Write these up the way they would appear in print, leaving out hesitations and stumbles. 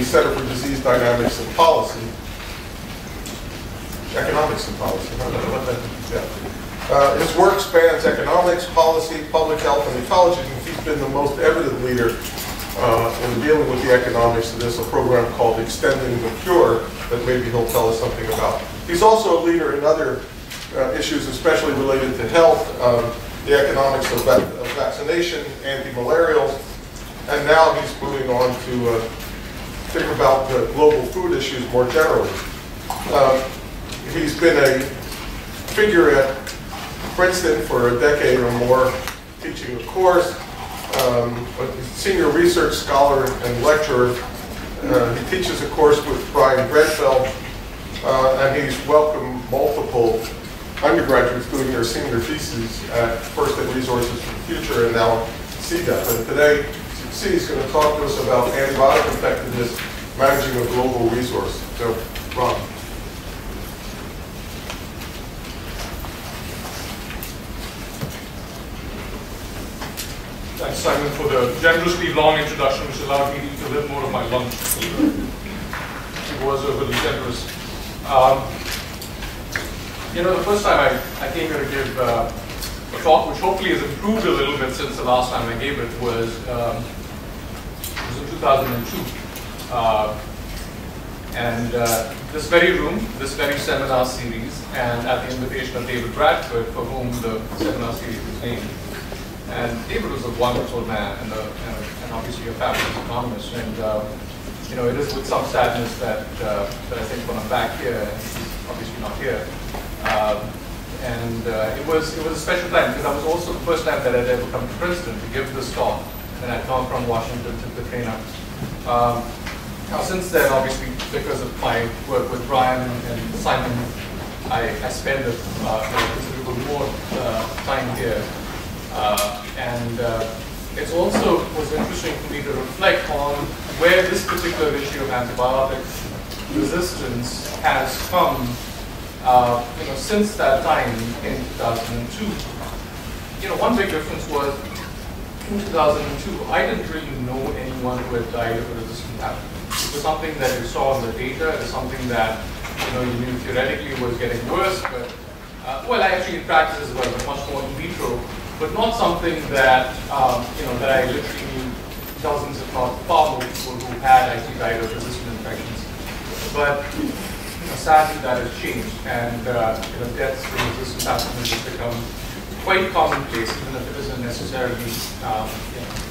Center for Disease Dynamics and Policy. Economics and Policy. Yeah. His work spans economics, policy, public health, and ecology, and he's been the most evident leader in dealing with the economics of this, a program called Extending the Cure that maybe he'll tell us something about. He's also a leader in other issues, especially related to health, the economics of vaccination, anti-malarials, and now he's moving on to think about the global food issues more generally. He's been a figure at Princeton for a decade or more, teaching a course, a senior research scholar and lecturer. He teaches a course with Brian Grenfell, and he's welcomed multiple undergraduates doing their senior theses at first at Resources for the Future and now CDEP. And today, he's going to talk to us about antibiotic effectiveness, managing a global resource. So, Ron. Thanks, Simon, for the generously long introduction, which allowed me to eat a little more of my lunch. It was overly generous. You know, the first time I came here to give a talk, which hopefully has improved a little bit since the last time I gave it, was in 2002. This very room, this very seminar series, and at the invitation of David Bradford, for whom the seminar series was named. And David was a wonderful man and obviously a fabulous economist. And you know, it is with some sadness that I think when I'm back here, and he's obviously not here. It was a special time because that was also the first time that I'd ever come to Princeton to give this talk, and I'd come from Washington to the train up. Now since then, obviously, because of my work with Brian and Simon, I spend a considerable more time here. It also was interesting for me to reflect on where this particular issue of antibiotic resistance has come you know, since that time in 2002. You know, one big difference was in 2002, I didn't really know anyone who had died of a resistant pathogen. It was something that you saw in the data. It was something that, you know, you knew theoretically was getting worse, but well, actually in practice as well, but much more in vitro. But not something that, you know, that I literally knew dozens, if not far more people who had actually died of resistant infections. But, you know, sadly that has changed, and you know, deaths from resistant pathogens has become quite commonplace, even if it isn't necessarily you know,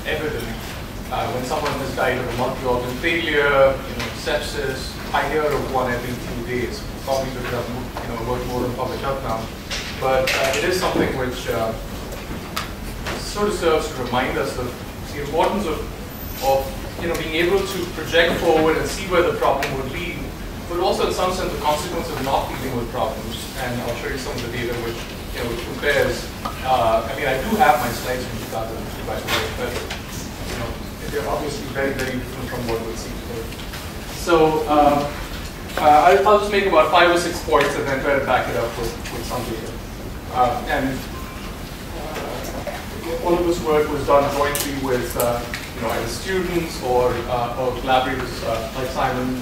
evident. When someone has died of a multi-organ failure, you know, sepsis, I hear of one every few days, probably because I've, you know, worked more in public health now. But it is something which sort of serves to remind us of the importance of you know, being able to project forward and see where the problem would lead, but also in some sense the consequence of not dealing with problems. And I'll show you some of the data which, you know, which compares. I mean, I do have my slides from 2002, by the way, but you know, they're obviously very, very different from what we'll see today. So I'll just make about 5 or 6 points and then try to back it up with some data. All of this work was done jointly with you know, either students or collaborators like Simon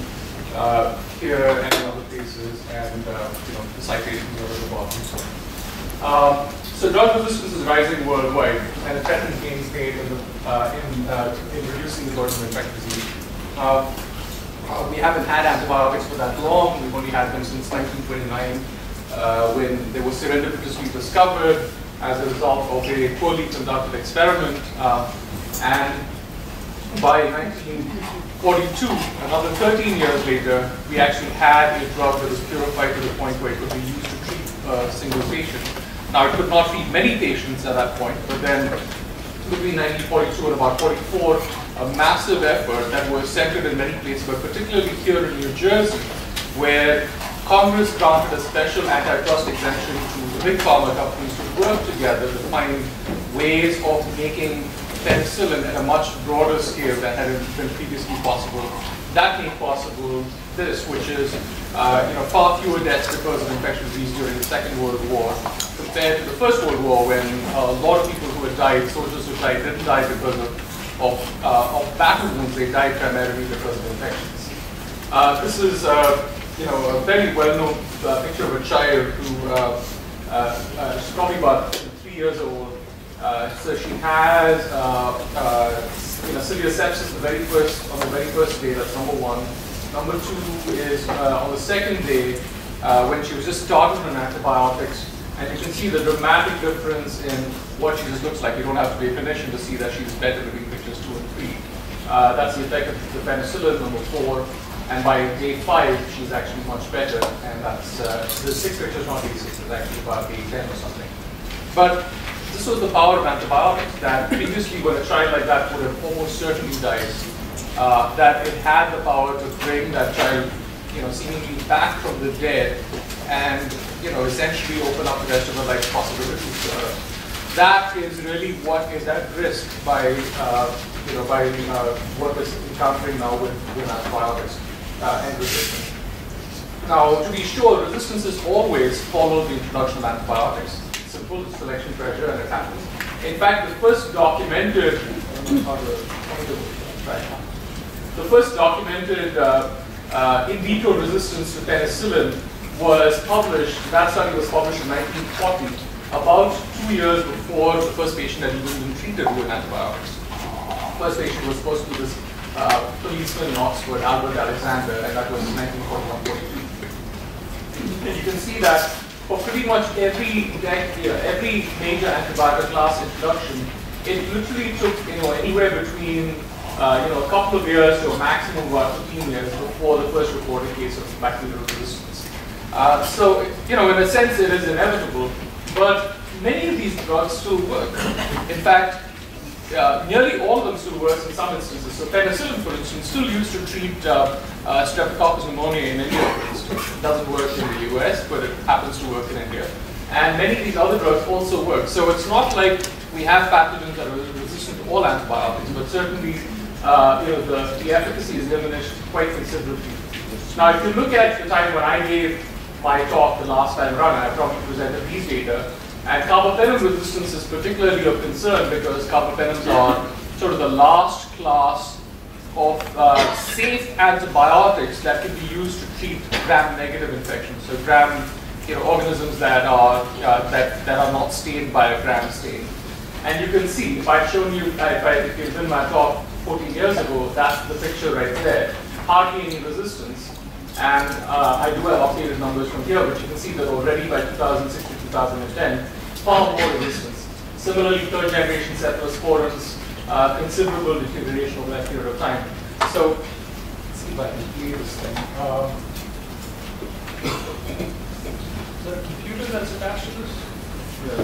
here and in other places, and you know, the citations are at the bottom. So drug resistance is rising worldwide, and a threatened gains made in reducing the burden of infectious disease. We haven't had antibiotics for that long. We've only had them since 1929, when they were serendipitously discovered as a result of a poorly conducted experiment. And by 1942, another 13 years later, we actually had a drug that was purified to the point where it could be used to treat a single patient. Now, it could not treat many patients at that point, but then between 1942 and about 44, a massive effort that was centered in many places, but particularly here in New Jersey, where Congress granted a special antitrust exemption to the big pharma companies to work together to find ways of making penicillin at a much broader scale than had been previously possible. That made possible this, which is you know, far fewer deaths because of infectious disease during the Second World War compared to the First World War, when a lot of people who had died, soldiers who died, didn't die because of battle wounds. They died primarily because of infections. This is a very well-known picture of a child who she's probably about 3 years old. So she has severe sepsis on the very first day. That's number one. Number two is on the second day when she was just started on antibiotics, and you can see the dramatic difference in what she just looks like. You don't have to be a clinician to see that she's better between pictures 2 and 3. That's the effect of the penicillin, number 4. And by day 5, she's actually much better. And that's the 6 pictures, not day 6, it's actually about day 10 or something. But this was the power of antibiotics, that previously when a child like that would have almost certainly died, that it had the power to bring that child, seemingly back from the dead and, essentially open up the rest of her life possibilities to her. That is really what is at risk by, what we're encountering now with antibiotics and resistance. Now, to be sure, resistance has always followed the introduction of antibiotics. Simple selection pressure, and it happens. In fact, the first documented in vitro resistance to penicillin was published. That study was published in 1940, about 2 years before the first patient had even been treated with antibiotics. The first patient was supposed to be this policeman in Oxford, Albert Alexander, and that was in 1941-42. And you can see that for pretty much every major antibiotic class introduction, it literally took anywhere between a couple of years to a maximum of about 15 years before the first reported case of bacterial resistance. So in a sense, it is inevitable, but many of these drugs still work. In fact, nearly all of them still work in some instances. So penicillin, for instance, still used to treat streptococcus pneumonia in India, for instance. It doesn't work in the US, but it happens to work in India. And many of these other drugs also work. So it's not like we have pathogens that are resistant to all antibiotics, but certainly the efficacy is diminished quite considerably. Now, if you look at the time when I gave my talk the last time around, I probably presented these data. And carbapenem resistance is particularly of concern because carbapenems are sort of the last class of safe antibiotics that can be used to treat gram-negative infections. So organisms that are not stained by a gram stain. And you can see, if I've shown you, if you've been my talk 14 years ago, that's the picture right there. Hardly any resistance. And I do have updated numbers from here, but you can see that already by 2006 to 2010, far more resistance. Similarly, third generation cephalosporins, considerable deterioration over that period of time. So, let's see if I can clear this thing. Is there a computer that's attached to this? Yeah.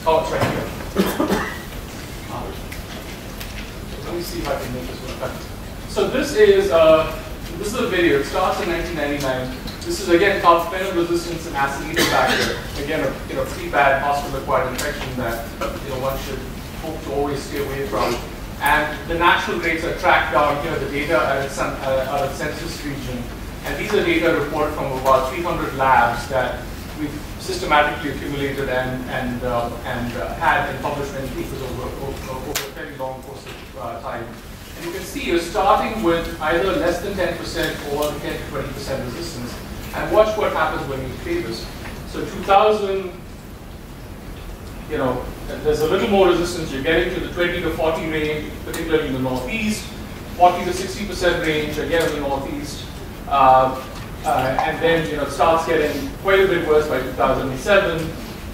Oh, it's right here. Let me see if I can make this work. So this is a video. It starts in 1999. This is again carbapenem resistance and Acinetobacter. Again, a pretty bad hospital-acquired infection that one should hope to always stay away from. And the national rates are tracked down here. The data are out of census region, and these are data reported from about 300 labs that we've systematically accumulated and had and published many papers over a very long course of time. And you can see you're starting with either less than 10% or 10 to 20% resistance. And watch what happens when you play this. So 2000, there's a little more resistance. You're getting to the 20 to 40 range, particularly in the Northeast, 40 to 60% range, again in the Northeast. And then it starts getting quite a bit worse by 2007,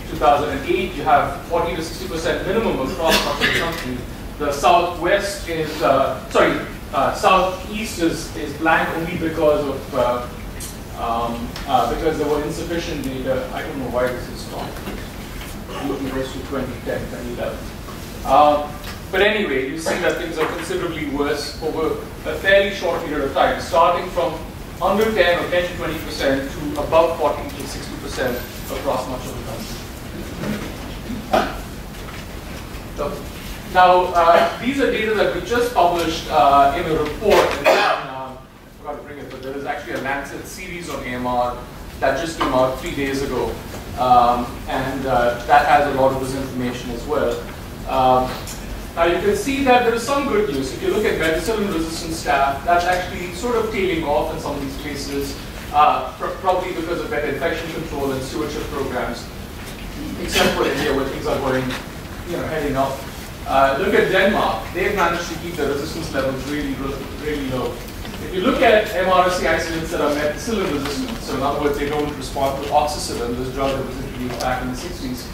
2008. You have 40 to 60% minimum across much of the country. The Southwest is, Southeast is blank only because of because there were insufficient data. I don't know why this is stopped. It goes to 2010, 2011. But anyway, you see that things are considerably worse over a fairly short period of time, starting from under 10 or 10 to 20% to above 40 to 60% across much of the country. So, now, these are data that we just published in a report. I forgot to bring it, but there is actually a Lancet series on AMR that just came out 3 days ago. And that has a lot of this information as well. Now you can see that there is some good news. If you look at penicillin-resistant staph, that's actually sort of tailing off in some of these places, probably because of better infection control and stewardship programs, except for India where things are going, heading up. Look at Denmark. They've managed to keep the resistance levels really, really low. If you look at MRSA isolates that are penicillin resistant, so in other words, they don't respond to oxycillin, this drug that was introduced back in the 60s,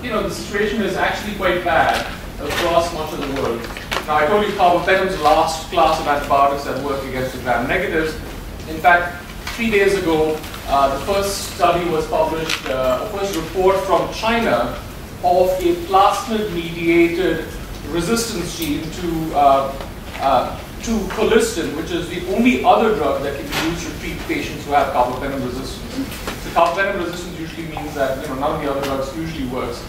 the situation is actually quite bad across much of the world. Now, I told you carbapenem's the last class of antibiotics that work against the gram-negatives. In fact, 3 days ago, the first study was published, a first report from China of a plasmid-mediated resistance gene to colistin, which is the only other drug that can be used to treat patients who have carbapenem resistance. So carbapenem resistance usually means that none of the other drugs usually works.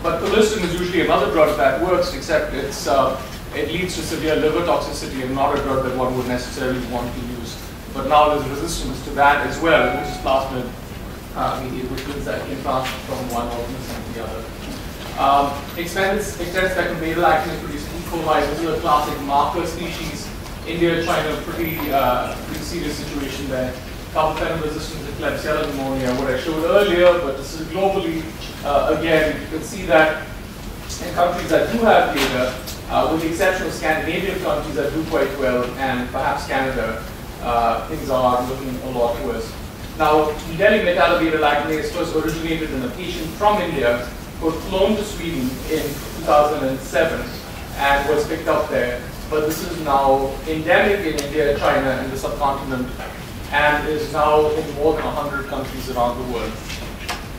But colistin is usually another drug that works, except it leads to severe liver toxicity and not a drug that one would necessarily want to use. But now there's resistance to that as well, which is plasmid mediated, which means that it can transfer from one organism to the other. Extended spectrum beta-lactam produce E. coli. This is a classic marker species. India, China, pretty serious situation there. Carbapenem resistance to Klebsiella pneumonia, what I showed earlier, but this is globally. Again, you can see that in countries that do have data, with the exception of Scandinavian countries that do quite well, and perhaps Canada, things are looking a lot worse. Now, Delhi metallo-beta-lactamase first originated in a patient from India who was flown to Sweden in 2007 and was picked up there. But this is now endemic in India, China, and the subcontinent, and is now in more than 100 countries around the world.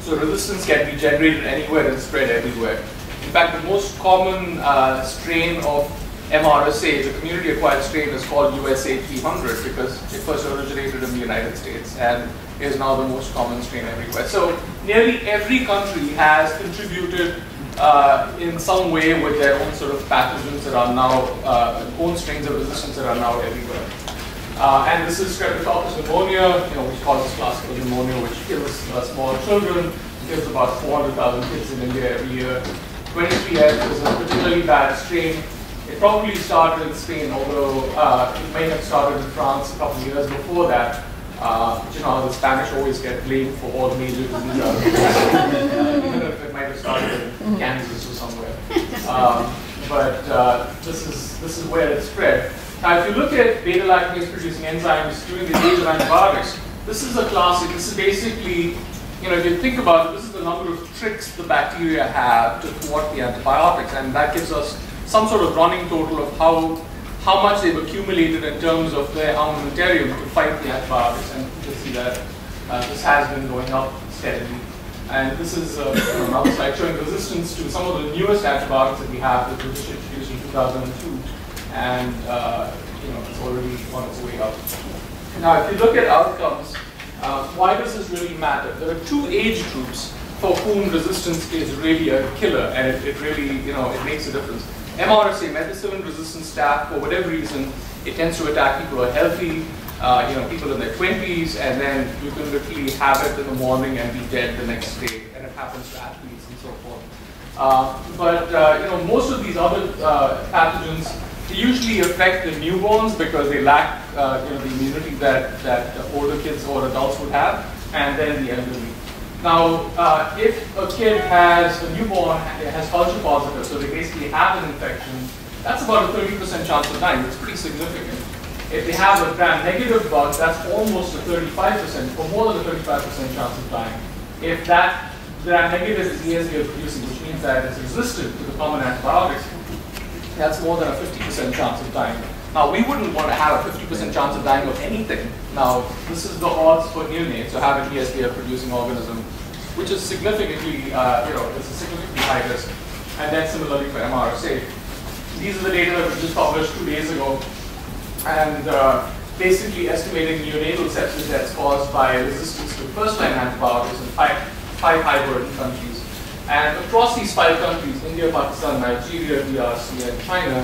So resistance can be generated anywhere and spread everywhere. In fact, the most common strain of MRSA, the community-acquired strain, is called USA 300 because it first originated in the United States and is now the most common strain everywhere. So nearly every country has contributed in some way with their own sort of pathogens that are now, own strains of resistance that are now everywhere. And this is Streptococcus pneumonia, we call this classical pneumonia, which kills small children. It kills about 400,000 kids in India every year. 23F is a particularly bad strain. It probably started in Spain, although it may have started in France a couple of years before that. But the Spanish always get blamed for all major disease outbreaks, even if it might have started in Kansas or somewhere. But this is where it spread. Now, if you look at beta-lactamase producing enzymes during the age of antibiotics, this is a classic. This is basically, if you think about it, this is the number of tricks the bacteria have to thwart the antibiotics, and that gives us some sort of running total of how much they've accumulated in terms of their armamentarium to fight the antibiotics. And you can see that this has been going up steadily. And this is another slide showing resistance to some of the newest antibiotics that we have that was introduced in 2002. And it's already on its way up. Now, if you look at outcomes, why does this really matter? There are two age groups for whom resistance is really a killer, and it really, it makes a difference. MRSA, methicillin-resistant staph, for whatever reason, it tends to attack people who are healthy, people in their 20s, and then you can literally have it in the morning and be dead the next day, and it happens to athletes and so forth. But most of these other pathogens, they usually affect the newborns because they lack the immunity that older kids or adults would have, and then the elderly. Now, if a kid has a newborn, has culture positive, so they basically have an infection, that's about a 30% chance of dying. That's pretty significant. If they have a gram-negative bug, that's almost a 35%, or more than a 35% chance of dying. If that gram-negative is ESBL producing, which means that it's resistant to the common antibiotics, that's more than a 50% chance of dying. Now, we wouldn't want to have a 50% chance of dying of anything. Now, this is the odds for neonates to have an ESBL producing organism, which is significantly, it's a significantly high risk. And then similarly for MRSA. These are the data that we just published 2 days ago. And basically estimating neonatal sepsis deaths caused by resistance to first-line antibiotics in five high-burden countries. And across these 5 countries, India, Pakistan, Nigeria, DRC, and China,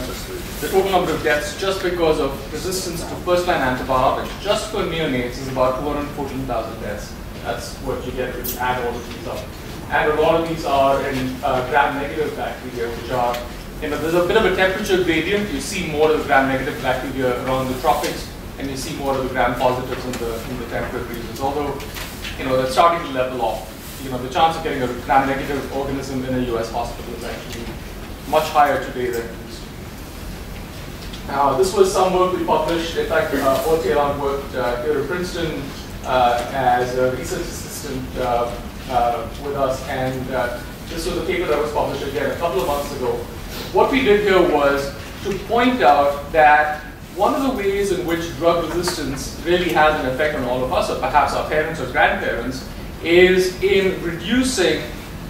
the total number of deaths just because of resistance to first-line antibiotics, just for neonates, is about 214,000 deaths. That's what you get when you add all of these up. And a lot of these are in gram-negative bacteria, which are there's a bit of a temperature gradient. You see more of the gram-negative bacteria around the tropics, and you see more of the gram-positives in the temperate regions. Although, that's starting to level off. The chance of getting a gram-negative organism in a US hospital is actually much higher today than it used to be. This was some work we published. In fact, Orteon worked here at Princeton as a research assistant with us, and this was a paper that was published again a couple of months ago. What we did here was to point out that one of the ways in which drug resistance really has an effect on all of us, or perhaps our parents or grandparents, is in reducing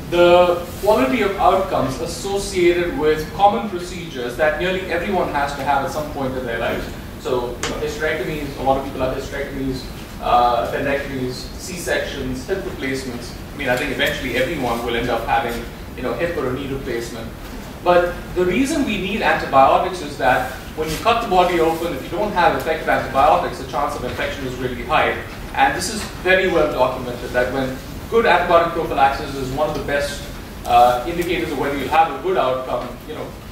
the quality of outcomes associated with common procedures that nearly everyone has to have at some point in their lives. So, hysterectomies, a lot of people have hysterectomies, appendectomies, C-sections, hip replacements. I think eventually everyone will end up having, hip or a knee replacement. But the reason we need antibiotics is that when you cut the body open, if you don't have effective antibiotics, the chance of infection is really high. And this is very well documented that when good antibiotic prophylaxis is one of the best indicators of whether you'll have a good outcome,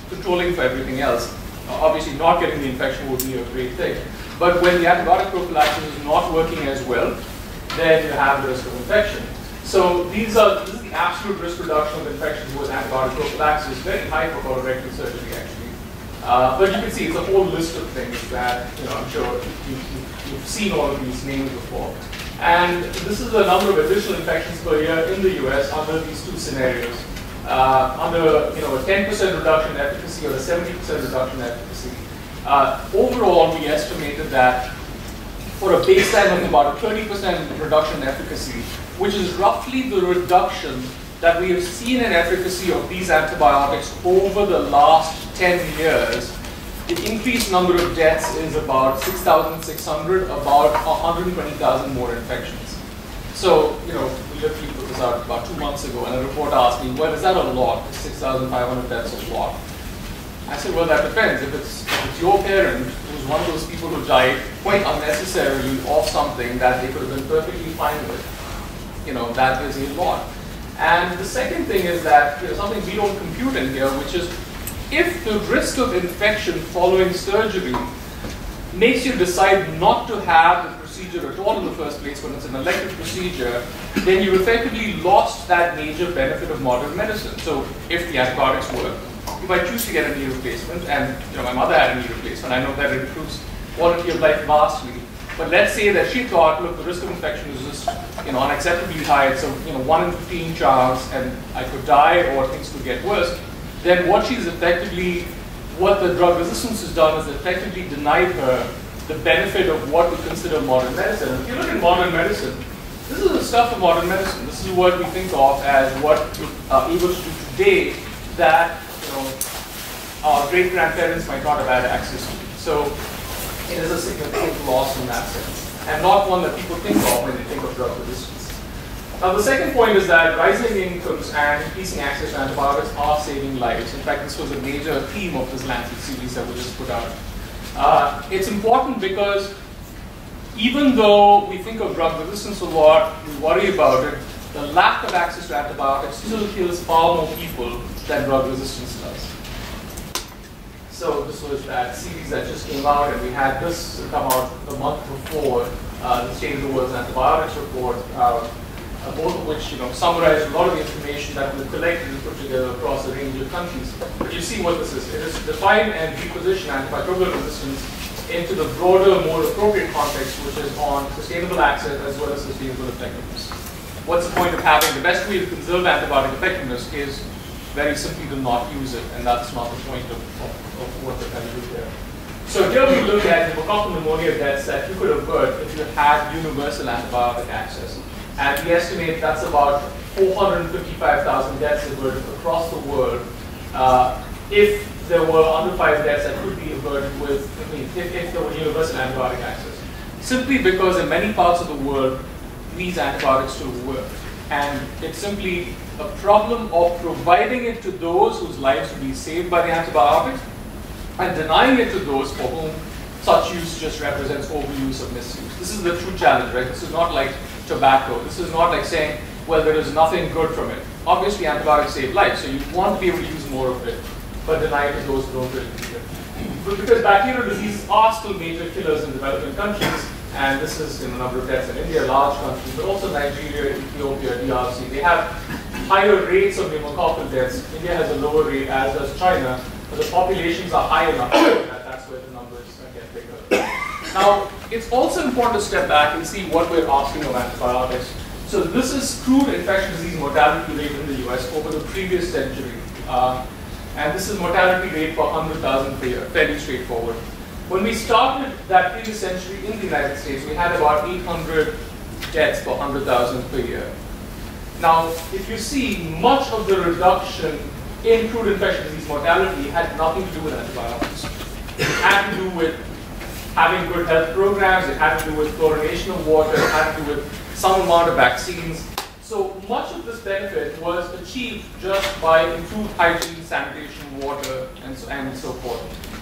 controlling for everything else. Obviously, not getting the infection would be a great thing. But when the antibiotic prophylaxis is not working as well, then you have the risk of infection. So this is the absolute risk reduction of infections with antibiotic prophylaxis, very high for colorectal surgery actually. But you can see it's a whole list of things that I'm sure you've seen all of these names before. And this is the number of additional infections per year in the US under these two scenarios. Under a 10% reduction in efficacy or a 70% reduction in efficacy. Overall, we estimated that for a baseline of about a 30% reduction in efficacy, which is roughly the reduction that we have seen in efficacy of these antibiotics over the last 10 years, the increased number of deaths is about 6,600, about 120,000 more infections. So, we literally put this out about 2 months ago, and a reporter asked me, well, is that a lot? Is 6,500 deaths a lot? I said, well, that depends. If it's your parent who's one of those people who died quite unnecessarily of something that they could have been perfectly fine with, that is a lot. And the second thing is that something we don't compute in here, which is if the risk of infection following surgery makes you decide not to have the procedure at all in the first place when it's an elective procedure, then you effectively lost that major benefit of modern medicine. So if the antibiotics work, you might choose to get a knee replacement, and my mother had a knee replacement. I know that it improves quality of life vastly. But let's say that she thought, look, the risk of infection is just unacceptably high. It's a 1 in 15 chance, and I could die or things could get worse. Then what the drug resistance has done is effectively denied her the benefit of what we consider modern medicine. If you look at modern medicine, this is the stuff of modern medicine. This is what we think of as what we are able to do today that our great-grandparents might not have had access to. So it is a significant loss in that sense, and not one that people think of when they think of drug resistance. Now, the second point is that rising incomes and increasing access to antibiotics are saving lives. In fact, this was a major theme of this Lancet series that we just put out. It's important because even though we think of drug resistance a lot, we worry about it, the lack of access to antibiotics still kills far more people than drug resistance does. So this was that series that just came out, and we had this come out the month before, the State of the World's Antibiotics report, both of which summarize a lot of the information that we've collected and put together across a range of countries. But you see what this is. It is to define and reposition antimicrobial resistance into the broader, more appropriate context, which is on sustainable access as well as sustainable effectiveness. What's the point of having the best way to conserve antibiotic effectiveness is very simply to not use it, and that's not the point of what we're trying to do there. So here we look at pneumococcal pneumonia deaths that you could avert if you had universal antibiotic access. And we estimate that's about 455,000 deaths averted across the world if there were under 5 deaths that could be averted with, if there were universal antibiotic access. Simply because in many parts of the world, these antibiotics still work. And it's simply a problem of providing it to those whose lives would be saved by the antibiotics and denying it to those for whom such use just represents overuse or misuse. This is the true challenge, right? This is not like tobacco. This is not like saying, well, there is nothing good from it. Obviously, antibiotics save lives, so you want to be able to use more of it. but deny to those who don't really need it. But because bacterial diseases are still major killers in developing countries, and this is a number of deaths in India, large countries, but also Nigeria, Ethiopia, DRC, they have higher rates of pneumococcal deaths. India has a lower rate, as does China, but the populations are high enough that that's where the numbers get bigger. Now, it's also important to step back and see what we're asking of antibiotics. So this is crude infectious disease mortality rate in the US over the previous century. And this is mortality rate per 100,000 per year, fairly straightforward. When we started that previous century in the United States, we had about 800 deaths per 100,000 per year. Now, if you see, much of the reduction in crude infectious disease mortality had nothing to do with antibiotics. It had to do with having good health programs, it had to do with fluorination of water, it had to do with some amount of vaccines. So much of this benefit was achieved just by improved hygiene, sanitation, water, and so forth.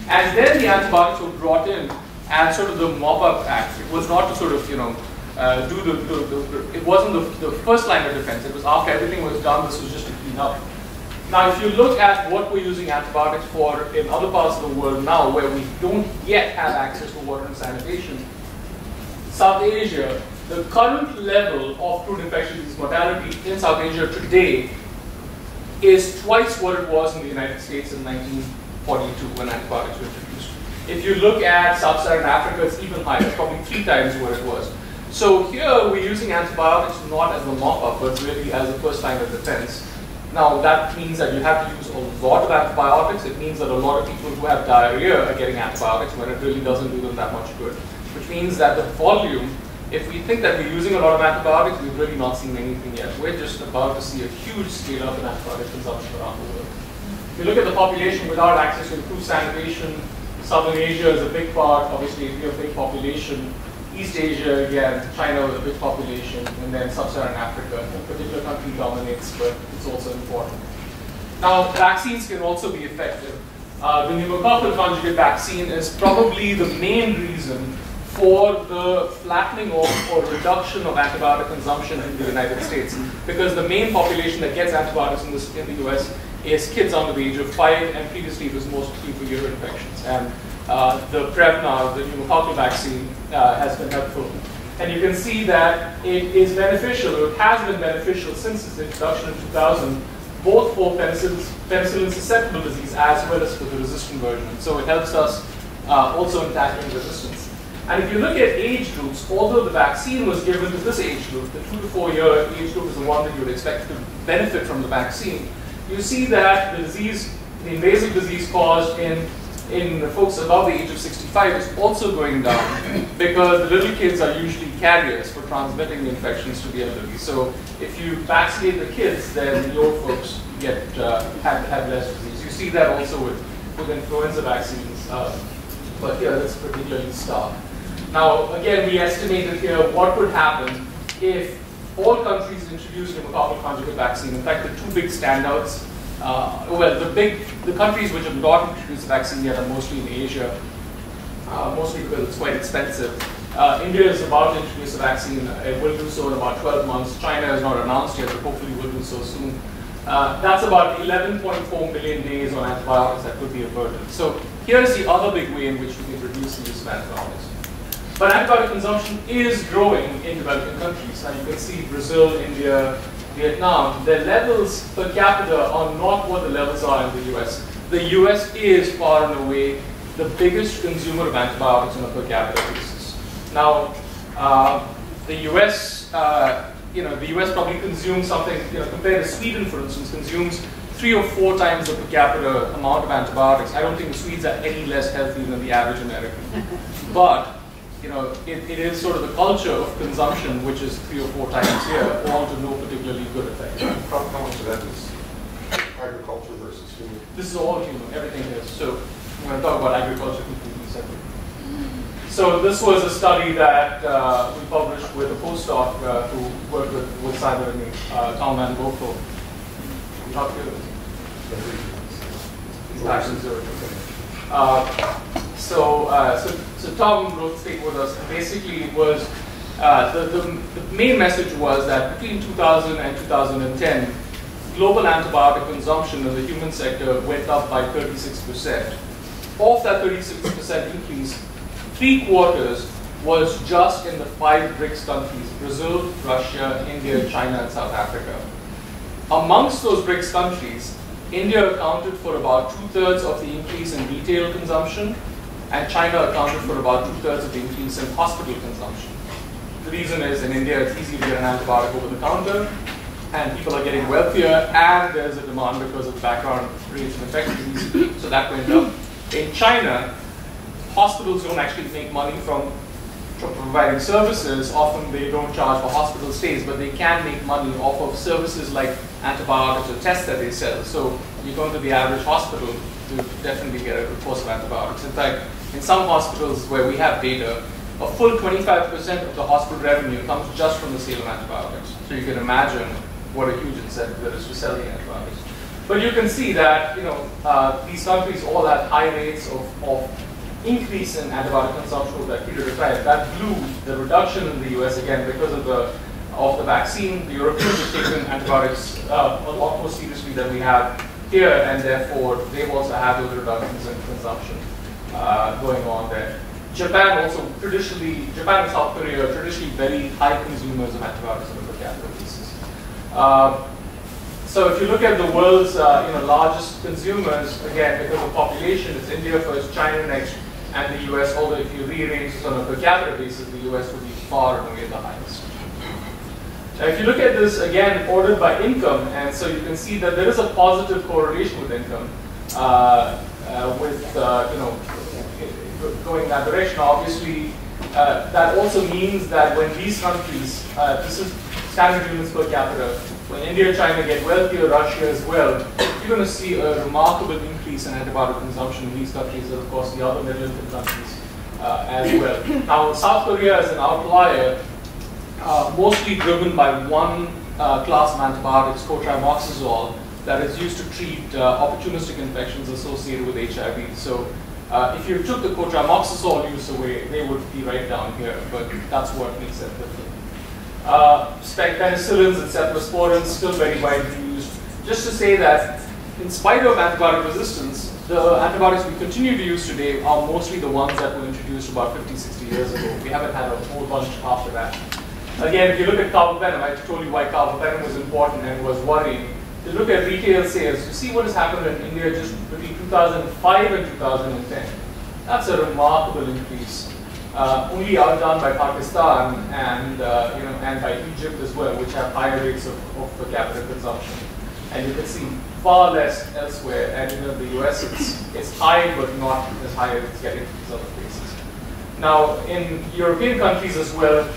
And then the antibiotics were brought in as sort of the mop-up act. It was not to sort of, it wasn't the first line of defense. It was after everything was done, this was just to clean up. Now, if you look at what we're using antibiotics for in other parts of the world now, where we don't yet have access to water and sanitation, South Asia, the current level of crude infectious disease mortality in South Asia today is twice what it was in the United States in 1942 when antibiotics were introduced. If you look at Sub-Saharan Africa, it's even higher, it's probably 3 times what it was. So here we're using antibiotics not as a mop-up, but really as a first line of defense. Now that means that you have to use a lot of antibiotics. It means that a lot of people who have diarrhea are getting antibiotics when it really doesn't do them that much good. Which means that the volume, if we think that we're using a lot of antibiotics, we've really not seen anything yet. We're just about to see a huge scale up in antibiotic consumption around the world. If you look at the population without access to improved sanitation, Southern Asia is a big part, obviously India a big population, East Asia, again, China with a big population, and then Sub-Saharan Africa. A particular country dominates, but it's also important. Now, vaccines can also be effective. The pneumococcal conjugate vaccine is probably the main reason for the flattening off or reduction of antibiotic consumption in the United States, because the main population that gets antibiotics in the US is kids under the age of 5, and previously it was mostly for ear infections. And the Prevnar, the pneumococcal vaccine, has been helpful. And you can see that it is beneficial, or it has been beneficial since its introduction in 2000, both for penicillin susceptible disease as well as for the resistant version. So it helps us also in tackling resistance. And if you look at age groups, although the vaccine was given to this age group, the 2 to 4 year age group is the one that you would expect to benefit from the vaccine, you see that the disease, the invasive disease caused in folks above the age of 65 is also going down because the little kids are usually carriers for transmitting the infections to the elderly. So if you vaccinate the kids, then your folks get have less disease. You see that also with influenza vaccines, but here that's particularly stark. Now, again, we estimated here what would happen if all countries introduced pneumococcal conjugate vaccine. In fact, the 2 big standouts, the countries which have not introduced the vaccine yet are mostly in Asia, mostly because it's quite expensive. India is about to introduce a vaccine. It will do so in about 12 months. China has not announced yet, but hopefully will do so soon. That's about 11.4 million days on antibiotics that could be averted. So here's the other big way in which we can reduce the use of antibiotics. But antibiotic consumption is growing in developing countries. And you can see Brazil, India, Vietnam, their levels per capita are not what the levels are in the US. The US is far and away the biggest consumer of antibiotics on a per capita basis. Now, the US, the US probably consumes something, compared to Sweden, for instance, consumes 3 or 4 times the per capita amount of antibiotics. I don't think the Swedes are any less healthy than the average American. But it is sort of the culture of consumption, which is 3 or 4 times here, all to no particularly good effect. How much of that is agriculture versus human? This is all human, everything is. So I'm going to talk about agriculture completely separately. So this was a study that we published with a postdoc who worked with Simon and me, Tom and Gopal. Not here. He's actually Zurich. So Tom wrote the paper with us, and basically it was, the main message was that between 2000 and 2010, global antibiotic consumption in the human sector went up by 36%. Of that 36% increase, 3/4 was just in the 5 BRICS countries: Brazil, Russia, India, China, and South Africa. Amongst those BRICS countries, India accounted for about 2/3 of the increase in retail consumption, and China accounted for about 2/3 of the increase in hospital consumption. The reason is in India it's easy to get an antibiotic over the counter, and people are getting wealthier, and there's a demand because of background rates of infectious disease, so that went up. In China, hospitals don't actually make money from providing services. Often they don't charge for hospital stays, but they can make money off of services like antibiotics or tests that they sell. So you go into the average hospital to definitely get a good course of antibiotics. In fact, in some hospitals where we have data, a full 25% of the hospital revenue comes just from the sale of antibiotics. So you can imagine what a huge incentive there is to sell the antibiotics. But you can see that these countries all had high rates of increase in antibiotic consumption over that period of time. That blue, the reduction in the US, again, because of the vaccine, the Europeans have taken antibiotics a lot more seriously than we have here, and therefore they've also had those reductions in consumption going on there. Japan also traditionally, Japan and South Korea are traditionally very high consumers of antibiotics on a per capita basis. So if you look at the world's largest consumers, again, because of population, it's India first, China next, and the US, although if you rearrange this on a per capita basis, the US would be far and away the highest. Now if you look at this, again, ordered by income, and so you can see that there is a positive correlation with income, going that direction. Obviously, that also means that when these countries, this is standard units per capita, when India, China get wealthier, Russia as well, you're going to see a remarkable increase in antibiotic consumption in these countries, and of course the other middle-income countries as well. Now, South Korea is an outlier, mostly driven by one class of antibiotics, cotrimoxazole, that is used to treat opportunistic infections associated with HIV. So if you took the cotrimoxazole use away, they would be right down here, but that's what makes it different. Penicillins and cephalosporins still very widely used. Just to say that in spite of antibiotic resistance, the antibiotics we continue to use today are mostly the ones that were introduced about 50, 60 years ago. We haven't had a whole bunch after that. Again, if you look at carbapenem, I told you why carbapenem was important and was worrying. If you look at retail sales, you see what has happened in India just between 2005 and 2010. That's a remarkable increase. Only outdone by Pakistan and and by Egypt as well, which have higher rates of per capita consumption. And you can see far less elsewhere. And in the US, it's high, but not as high as it's getting in these other places. Now, in European countries as well,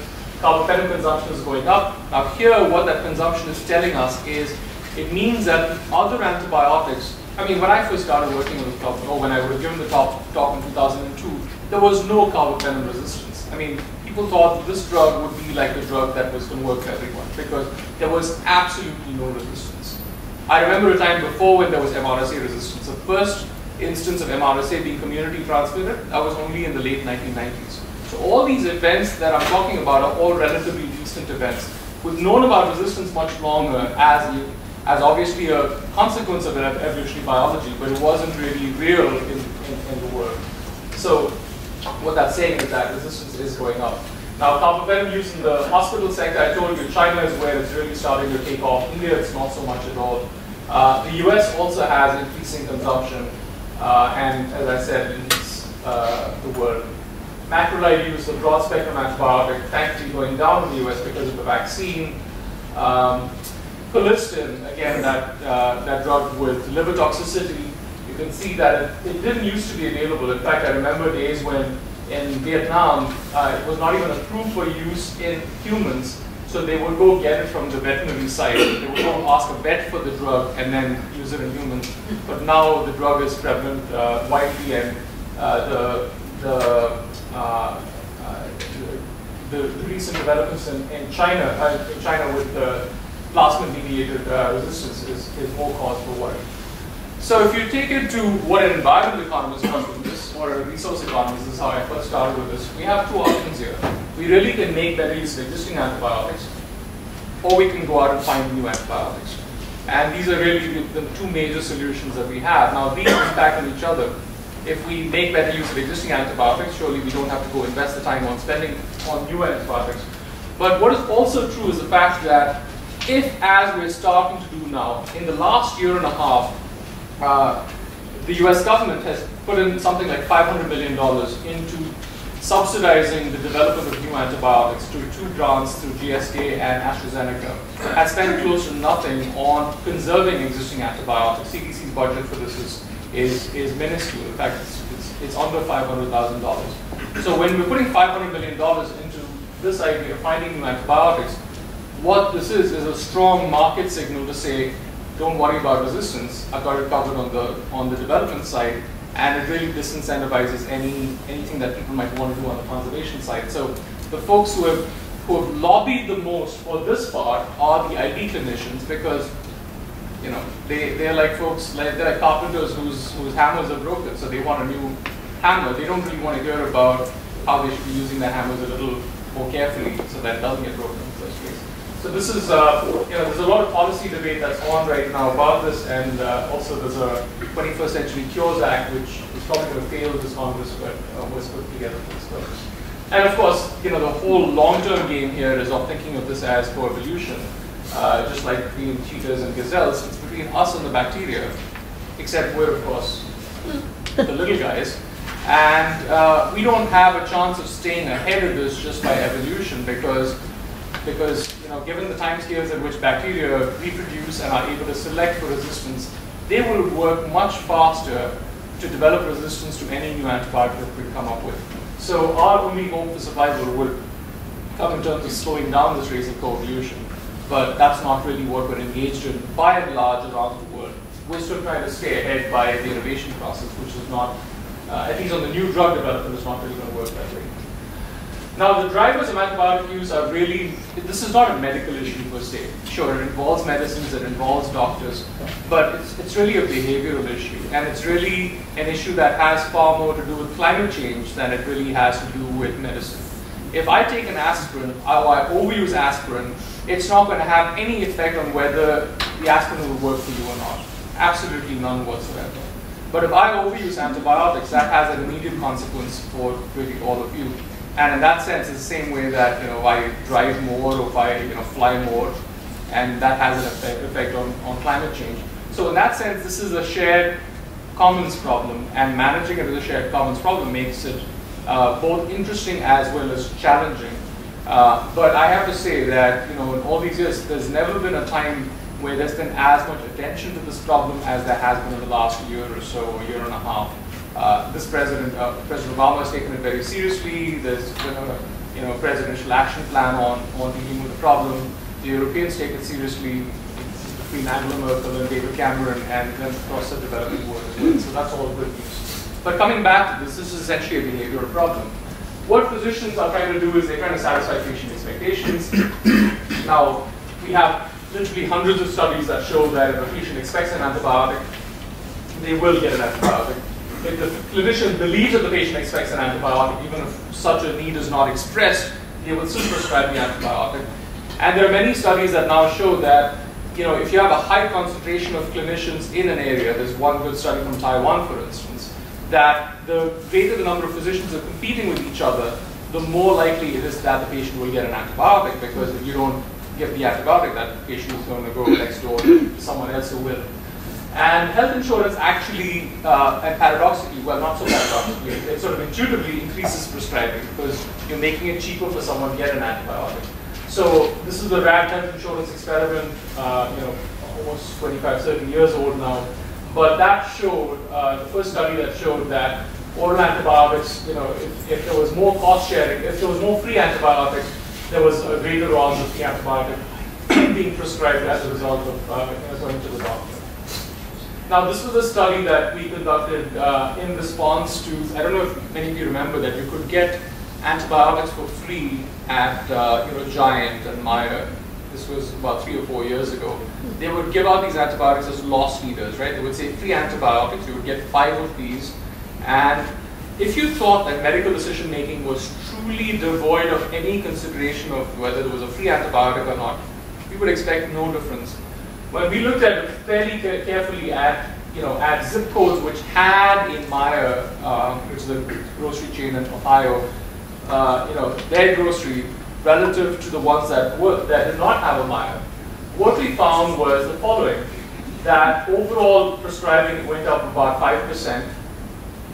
carbapenem consumption is going up. Now, here, what that consumption is telling us is it means that other antibiotics. I mean, when I first started working on the top, or when I was given the talk in 2002, there was no carbapenem resistance. I mean, people thought this drug would be like the drug that was going to work for everyone because there was absolutely no resistance. I remember a time before when there was MRSA resistance. The first instance of MRSA being community transmitted, that was only in the late 1990s. So all these events that I'm talking about are all relatively recent events. We've known about resistance much longer as obviously a consequence of evolutionary biology, but it wasn't really real in the world. So what that's saying is that resistance is going up. Now, carbapenem use in the hospital sector, I told you, China is where it's really starting to take off. India, it's not so much at all. The US also has increasing consumption, and as I said, leads the world. Macrolide use, the broad spectrum antibiotic, thankfully going down in the US because of the vaccine. Colistin, again, that drug with liver toxicity, you can see that it didn't used to be available. In fact, I remember days when in Vietnam, it was not even approved for use in humans, so they would go get it from the veterinary site. They would go ask a vet for the drug and then use it in humans. But now the drug is prevalent widely, and the recent developments in China with the plasmid-mediated resistance is more cause for worry. So if you take it to what an environmental economist does with this, or a resource economist, this is how I first started with this, we have two options here. We really can make better use of existing antibiotics, or we can go out and find new antibiotics. And these are really the two major solutions that we have. Now, these impact on each other. If we make better use of existing antibiotics, surely we don't have to go invest the time on spending on new antibiotics. But what is also true is the fact that if, as we're starting to do now, in the last year and a half, the US government has put in something like $500 million into subsidizing the development of new antibiotics through 2 grants through GSK and AstraZeneca, has spent close to nothing on conserving existing antibiotics. CDC's budget for this is minuscule. In fact, it's under $500,000. So when we're putting $500 million into this idea of finding new antibiotics, what this is a strong market signal to say, don't worry about resistance, I've got it covered on the development side, and it really disincentivizes anything that people might want to do on the conservation side. So the folks who have lobbied the most for this part are the ID clinicians, because they're like folks, they're like carpenters whose hammers are broken, so they want a new hammer. They don't really want to hear about how they should be using their hammers a little more carefully so that it doesn't get broken in the first place. So this is, there's a lot of policy debate that's on right now about this, and also there's a 21st Century Cures Act, which is probably going to fail this Congress, but was put together for this purpose. And of course, the whole long-term game here is of thinking of this as co-evolution, just like between cheetahs and gazelles. It's between us and the bacteria, except we're, of course, the little guys. And we don't have a chance of staying ahead of this just by evolution, because given the timescales at which bacteria reproduce and are able to select for resistance, they will work much faster to develop resistance to any new antibiotic that we come up with. So our only hope for survival would come in terms of slowing down this race of co-evolution. But that's not really what we're engaged in by and large around the world. We're still trying to stay ahead by the innovation process, which is not, at least on the new drug development, is not really going to work that way. Now, the drivers of antibiotic use are really, this is not a medical issue per se. Sure, it involves medicines, it involves doctors, but it's really a behavioral issue. And it's really an issue that has far more to do with climate change than it really has to do with medicine. If I take an aspirin, or I overuse aspirin, it's not going to have any effect on whether the aspirin will work for you or not. Absolutely none whatsoever. But if I overuse antibiotics, that has an immediate consequence for really all of you. And in that sense, it's the same way that if I drive more or if I fly more, and that has an effect on climate change. So in that sense, this is a shared commons problem, and managing it as a shared commons problem makes it both interesting as well as challenging. But I have to say that in all these years, there's never been a time where there's been as much attention to this problem as there has been in the last year or so, a year and a half. This President Obama has taken it very seriously. There's been a presidential action plan on dealing with the problem. The Europeans take it seriously, between Angela Merkel and David Cameron, and then across the developing world as well. So that's all good news. But coming back to this is essentially a behavioral problem. What physicians are trying to do is they're trying to satisfy patient expectations. Now, we have literally hundreds of studies that show that if a patient expects an antibiotic, they will get an antibiotic. If the clinician believes that the patient expects an antibiotic, even if such a need is not expressed, they will still prescribe the antibiotic. And there are many studies that now show that if you have a high concentration of clinicians in an area, there's one good study from Taiwan, for instance, that the greater the number of physicians are competing with each other, the more likely it is that the patient will get an antibiotic, because if you don't get the antibiotic, that patient is going to go next door to someone else who will. And health insurance actually, and paradoxically, well, not so paradoxically, it sort of intuitively increases prescribing, because you're making it cheaper for someone to get an antibiotic. So this is the rat health insurance experiment, almost 25, 30 years old now. But that showed, the first study that showed that oral antibiotics, if there was more cost sharing, if there was more free antibiotics, there was a greater odds of the antibiotic being prescribed as a result of going to the doctor. Now, this was a study that we conducted in response to, I don't know if many of you remember that you could get antibiotics for free at Giant and Meyer. This was about 3 or 4 years ago. They would give out these antibiotics as loss leaders, right? They would say free antibiotics, you would get 5 of these. And if you thought that medical decision making was truly devoid of any consideration of whether there was a free antibiotic or not, you would expect no difference. when we looked at it fairly carefully at zip codes which had in Meijer, which is a grocery chain in Ohio, their grocery relative to the ones that did not have a Meijer, what we found was the following: that overall prescribing went up about 5%.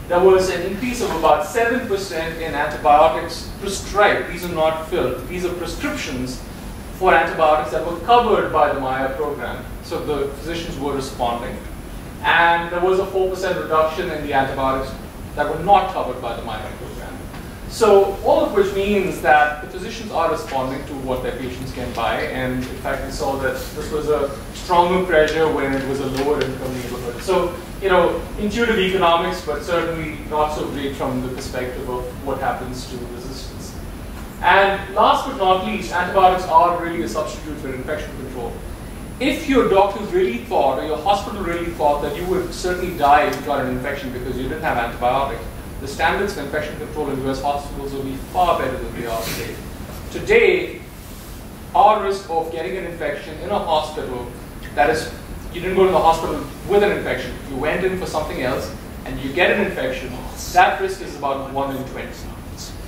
There was an increase of about 7% in antibiotics prescribed. These are not filled. These are prescriptions for antibiotics that were covered by the Meijer program. So the physicians were responding. And there was a 4% reduction in the antibiotics that were not covered by the Meijer program. So all of which means that the physicians are responding to what their patients can buy. And in fact, we saw that this was a stronger pressure when it was a lower income neighborhood. So, intuitive economics, but certainly not so great from the perspective of what happens to resistance. And last but not least, antibiotics are really a substitute for infection control. If your doctors really thought, or your hospital really thought, that you would certainly die if you got an infection because you didn't have antibiotics, the standards for infection control in US hospitals will be far better than they are today. Today, our risk of getting an infection in a hospital, that is, you didn't go to the hospital with an infection, you went in for something else, and you get an infection, that risk is about 1 in 20.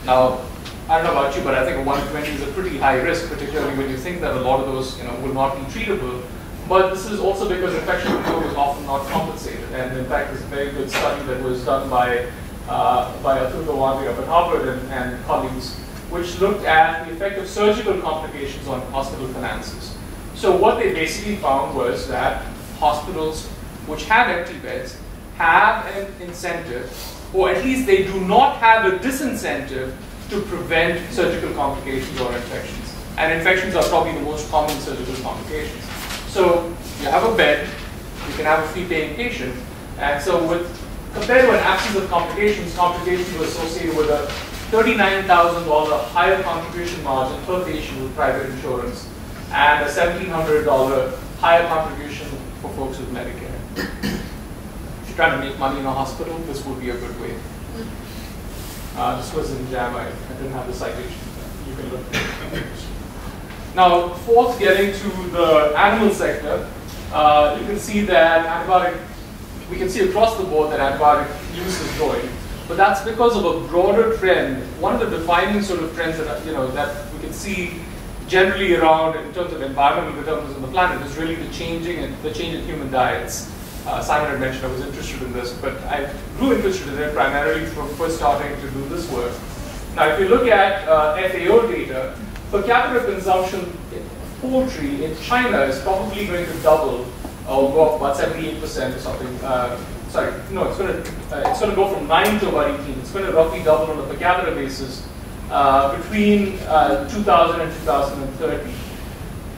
Now, I don't know about you, but I think 1 in 20 is a pretty high risk, particularly when you think that a lot of those will not be treatable. But this is also because infection control is often not compensated. And in fact, there's a very good study that was done by Atul Gawande up at Harvard and colleagues, which looked at the effect of surgical complications on hospital finances. So what they basically found was that hospitals which have empty beds have an incentive, or at least they do not have a disincentive to prevent surgical complications or infections. And infections are probably the most common surgical complications. So you have a bed, you can have a fee-paying patient, and so compared to an absence of complications were associated with a $39,000 higher contribution margin per patient with private insurance, and a $1,700 higher contribution for folks with Medicare. If you're trying to make money in a hospital, this would be a good way. This was in JAMA. I didn't have the citation. You can look at it. Now, fourth, getting to the animal sector, you can see that we can see across the board that antibiotic use is growing. But that's because of a broader trend. One of the defining sort of trends that that we can see generally around in terms of environmental determinants on the planet is really the change in human diets. Simon had mentioned I was interested in this, but I grew interested in it primarily from first starting to do this work. Now, if you look at FAO data, per capita consumption of poultry in China is probably going to double, or go up about 78% or something. Sorry, no, it's going to go from 9 to about 18. It's going to roughly double on a per capita basis between 2000 and 2030.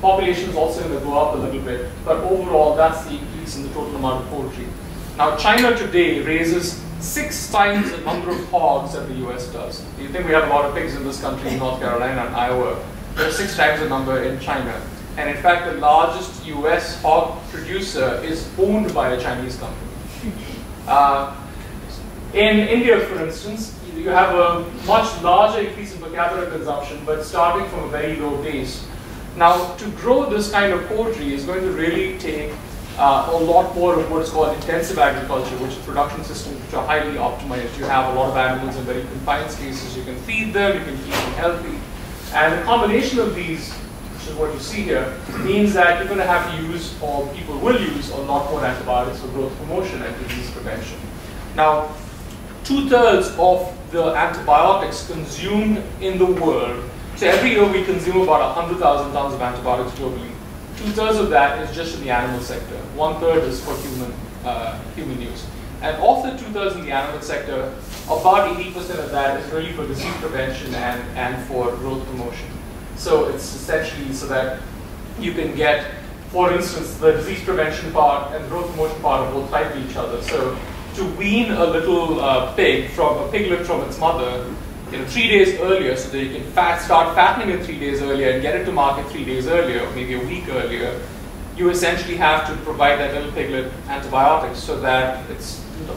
Population is also going to go up a little bit, but overall, that's the increase in the total amount of poultry. Now, China today raises 6 times the number of hogs that the US does. You think we have a lot of pigs in this country, in North Carolina and Iowa. There's 6 times the number in China. And in fact, the largest US hog producer is owned by a Chinese company. In India, for instance, you have a much larger increase in per capita consumption, but starting from a very low base. Now, to grow this kind of poultry is going to really take a lot more of what is called intensive agriculture, which is production systems which are highly optimized. You have a lot of animals in very confined spaces. You can feed them, you can keep them healthy. And the combination of these, which is what you see here, means that you're going to have to use, or people will use, a lot more antibiotics for growth promotion and disease prevention. Now, 2/3 of the antibiotics consumed in the world, so every year we consume about 100,000 tons of antibiotics globally. 2/3 of that is just in the animal sector. 1/3 is for human use. And of the 2/3 in the animal sector, about 80% of that is really for disease prevention and for growth promotion. So it's essentially so that you can get, for instance, the disease prevention part and growth promotion part are both tied to each other. So to wean a little piglet from its mother, 3 days earlier, so that you can start fattening it 3 days earlier and get it to market 3 days earlier, or maybe a week earlier, you essentially have to provide that little piglet antibiotics so that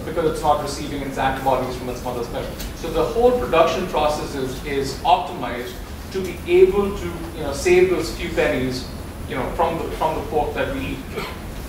because it's not receiving its antibodies from its mother's milk. So the whole production process is optimized to be able to save those few pennies from the pork that we eat,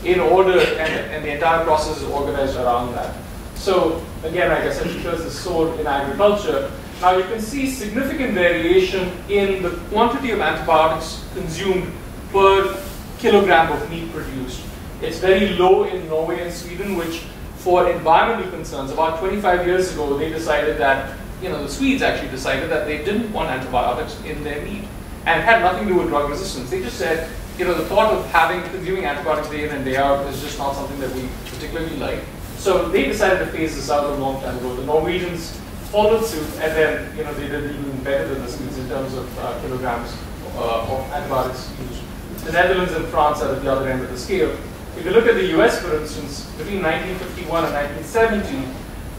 in order, and the entire process is organized around that. So again, like I said, because it's sold in agriculture, now you can see significant variation in the quantity of antibiotics consumed per kilogram of meat produced. It's very low in Norway and Sweden, which for environmental concerns, about 25 years ago, they decided that, the Swedes actually decided that they didn't want antibiotics in their meat. And it had nothing to do with drug resistance. They just said, the thought of consuming antibiotics day in and day out is just not something that we particularly like. So they decided to phase this out a long time ago. The Norwegians followed suit, and then they did even better than the Swedes in terms of kilograms of antibiotics used. The Netherlands and France are at the other end of the scale. If you look at the US, for instance, between 1951 and 1970,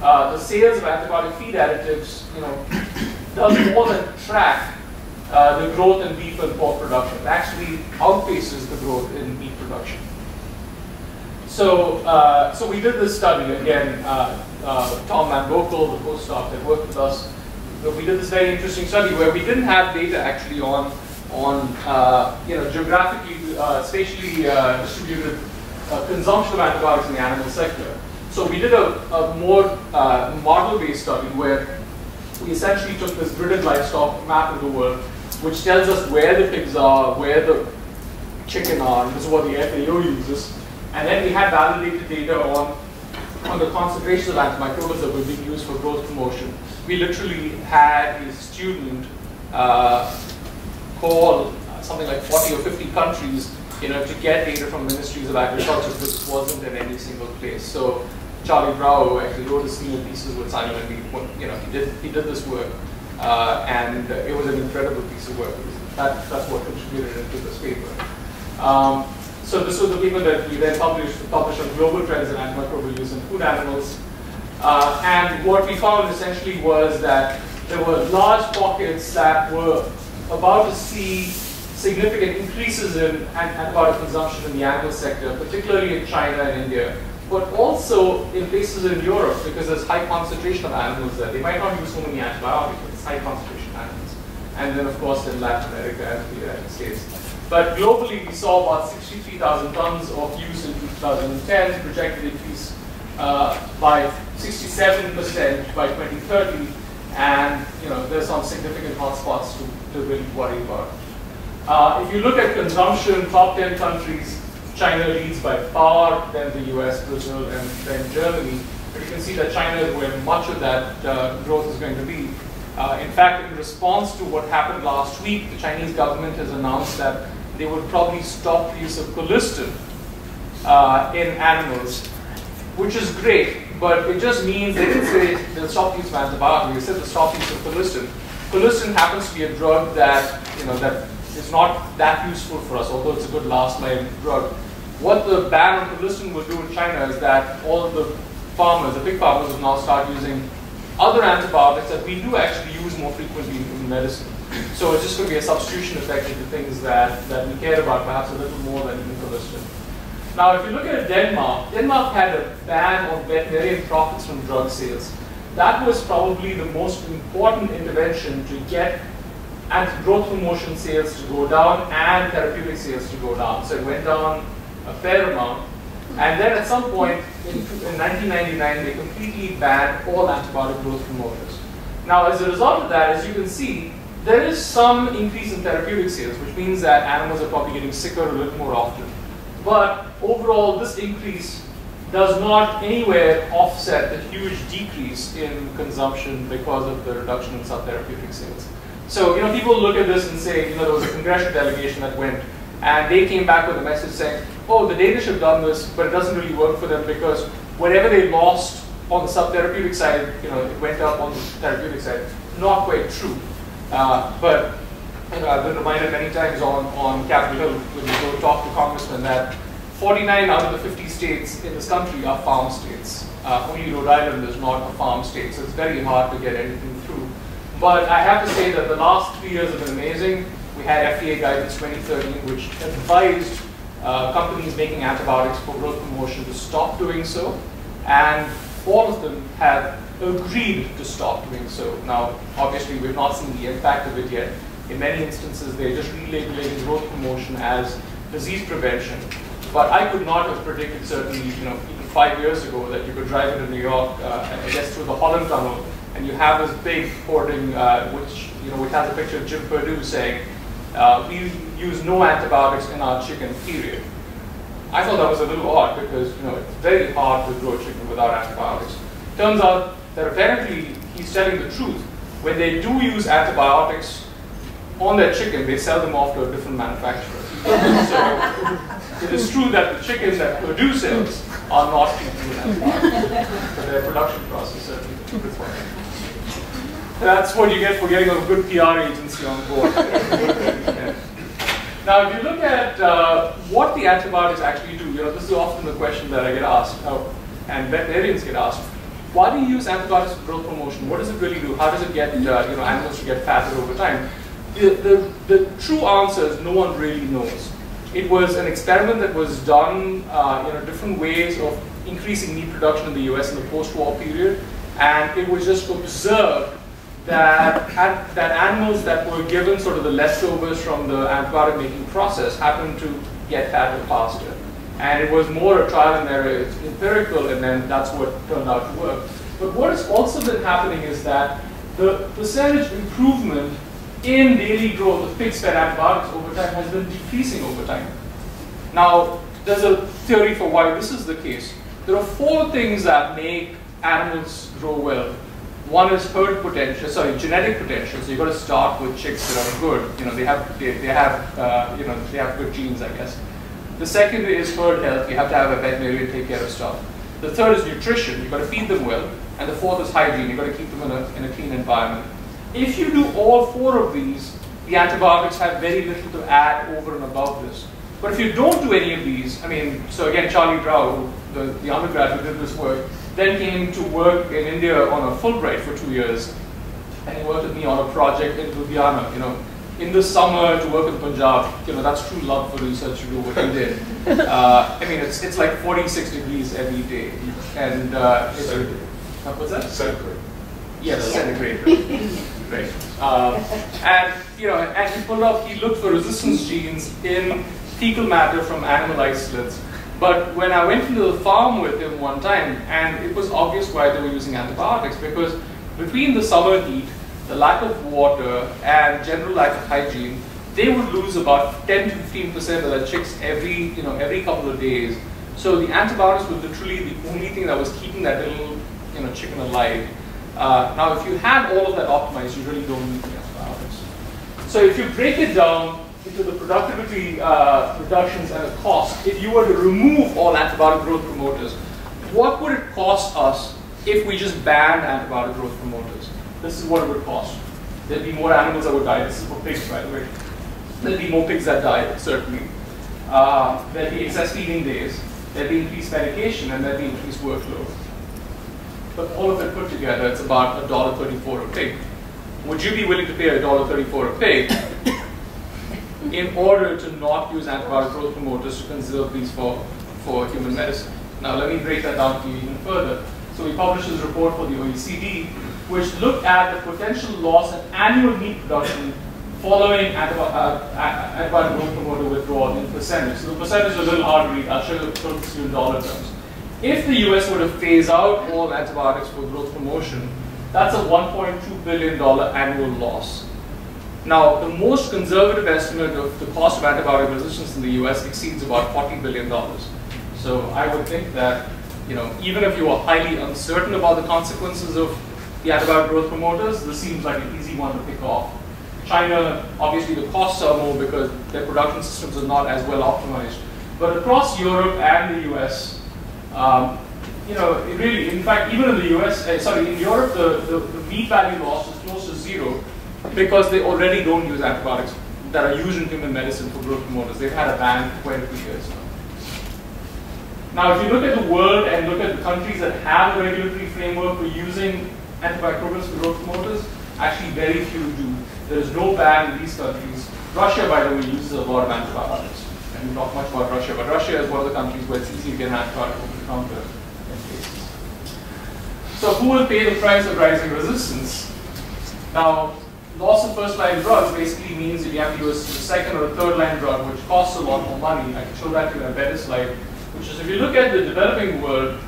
the sales of antibiotic feed additives, does more than track the growth in beef and pork production. It actually outpaces the growth in meat production. So, so we did this study again. Tom Van Bokel, the postdoc that worked with us, we did this very interesting study where we didn't have data actually on geographically, spatially distributed consumption of antibiotics in the animal sector. So we did a more model-based study where we essentially took this gridded livestock map of the world, which tells us where the pigs are, where the chicken are, and this is what the FAO uses. And then we had validated data on the concentration of antimicrobials that were being used for growth promotion. We literally had a student call something like 40 or 50 countries to get data from ministries of agriculture, because it wasn't in any single place. So Charlie Brow actually wrote a senior thesis with Simon, and he did this work, and it was an incredible piece of work. That's what contributed into this paper. So this was the paper that we then published on global trends in antimicrobial use in food animals, and what we found essentially was that there were large pockets that were about to see significant increases in antibiotic consumption in the animal sector, particularly in China and India, but also in places in Europe, because there's high concentration of animals there. They might not use so many antibiotics, but it's high concentration animals. And then, of course, in Latin America and the United States. But globally, we saw about 63,000 tons of use in 2010, projected increase by 67% by 2030, and there's some significant hotspots to really worry about. If you look at consumption, top 10 countries, China leads by far, then the US, Brazil, and then Germany. But you can see that China is where much of that growth is going to be. In fact, in response to what happened last week, the Chinese government has announced that they would probably stop the use of colistin in animals, which is great, but it just means they didn't say they'll stop the use of antibiotics, they said they'll stop the use of colistin. Colistin happens to be a drug that, that is not that useful for us, although it's a good last-line drug. What the ban on colistin will do in China is that all of the farmers, the pig farmers, will now start using other antibiotics that we do actually use more frequently in medicine. So it's just going to be a substitution effect into things that we care about perhaps a little more than even colistin. Now, if you look at Denmark, Denmark had a ban on veterinarian profits from drug sales. That was probably the most important intervention to get growth promotion sales to go down and therapeutic sales to go down. So it went down a fair amount. And then at some point in 1999, they completely banned all antibiotic growth promoters. Now, as a result of that, as you can see, there is some increase in therapeutic sales, which means that animals are probably getting sicker a little more often. But overall, this increase does not anywhere offset the huge decrease in consumption because of the reduction in subtherapeutic sales. So, people look at this and say, there was a congressional delegation that went, and they came back with a message saying, oh, the Danish have done this, but it doesn't really work for them because whatever they lost on the subtherapeutic side, it went up on the therapeutic side. Not quite true. But I've been reminded many times on Capitol Hill when we go talk to congressmen that 49 out of the 50 states in this country are farm states. Only Rhode Island is not a farm state, so it's very hard to get anything through. But I have to say that the last 3 years have been amazing. We had FDA guidance 2013, which advised companies making antibiotics for growth promotion to stop doing so, and all of them have agreed to stop doing so. Now, obviously, we've not seen the impact of it yet. In many instances, they're just relabeling growth promotion as disease prevention. But I could not have predicted, certainly, even 5 years ago, that you could drive into New York, I guess through the Holland Tunnel, and you have this big hoarding, which has a picture of Jim Perdue saying, "We use no antibiotics in our chicken, period." I thought that was a little odd because it's very hard to grow chicken without antibiotics. Turns out that apparently he's telling the truth. When they do use antibiotics on their chicken, they sell them off to a different manufacturer. So it is true that the chickens that Purdue sells are not treated with antibiotics, but their production process certainly requires. That's what you get for getting a good PR agency on board. Now, if you look at what the antibiotics actually do, this is often the question that I get asked, and veterinarians get asked. Why do you use antibiotics for growth promotion? What does it really do? How does it get animals to get fatter over time? The true answer is no one really knows. It was an experiment that was done, different ways of increasing meat production in the US in the post-war period, and it was just observed that animals that were given sort of the leftovers from the antibiotic making process happened to get fatter faster. And it was more a trial and error, it's empirical, and then that's what turned out to work. But what has also been happening is that the percentage improvement in daily growth of pig-fed antibiotics over time has been decreasing over time. Now, there's a theory for why this is the case. There are 4 things that make animals grow well. One is genetic potential. So you've got to start with chicks that are good. They have good genes, I guess. The second is herd health. You have to have a veterinarian take care of stuff. The third is nutrition. You've got to feed them well. And the fourth is hygiene. You've got to keep them in a clean environment. If you do all 4 of these, the antibiotics have very little to add over and above this. But if you don't do any of these, so again, Charlie Drow, the undergrad who did this work, then came to work in India on a Fulbright for 2 years. And he worked with me on a project in Ludhiana, in the summer to work in Punjab. That's true love for research to do what he did. It's like 46 degrees every day. And what's that? Centigrade. Yes, centigrade. Right. And he looked for resistance genes in fecal matter from animal isolates. But when I went into the farm with him one time, and it was obvious why they were using antibiotics, because between the summer heat, the lack of water, and general lack of hygiene, they would lose about 10 to 15% of their chicks every couple of days. So the antibiotics were literally the only thing that was keeping that little chicken alive. Now, if you had all of that optimized, you really don't need the antibiotics. So if you break it down into the productivity reductions and the cost, if you were to remove all antibiotic growth promoters, what would it cost us if we just banned antibiotic growth promoters? This is what it would cost. There'd be more animals that would die. This is for pigs, by the way. There'd be more pigs that died, certainly. There'd be excess feeding days. There'd be increased medication, and there'd be increased workload. But all of it put together, it's about $1.34 a pig. Would you be willing to pay $1.34 a pig in order to not use antibiotic growth promoters to conserve these for human medicine? Now, let me break that down to you even further. So we published this report for the OECD, which looked at the potential loss in annual meat production following antibiotic growth promoter withdrawal in percentage. So the percentage is a little hard to read. I'll show you this in dollar terms. If the US were to phase out all antibiotics for growth promotion, that's a $1.2 billion annual loss. Now, the most conservative estimate of the cost of antibiotic resistance in the US exceeds about $40 billion. So I would think that, even if you are highly uncertain about the consequences of the antibiotic growth promoters, this seems like an easy one to pick off. China, obviously the costs are more because their production systems are not as well optimized. But across Europe and the US, it really, in fact, even in the US, in Europe, the meat value loss is close to 0 because they already don't use antibiotics that are used in human medicine for growth promoters. They've had a ban for quite a few years now. Now, if you look at the world and look at the countries that have a regulatory framework for using antimicrobials for growth promoters, actually very few do. There is no ban in these countries. Russia, by the way, uses a lot of antibiotics. And we talk much about Russia, but Russia is one of the countries where it's easy to get an antibiotic over the counter in cases. So who will pay the price of rising resistance? Now, loss of first-line drugs basically means that you have to use a second or a third-line drug, which costs a lot more money. I can show that to you in a better slide, which is if you look at the developing world,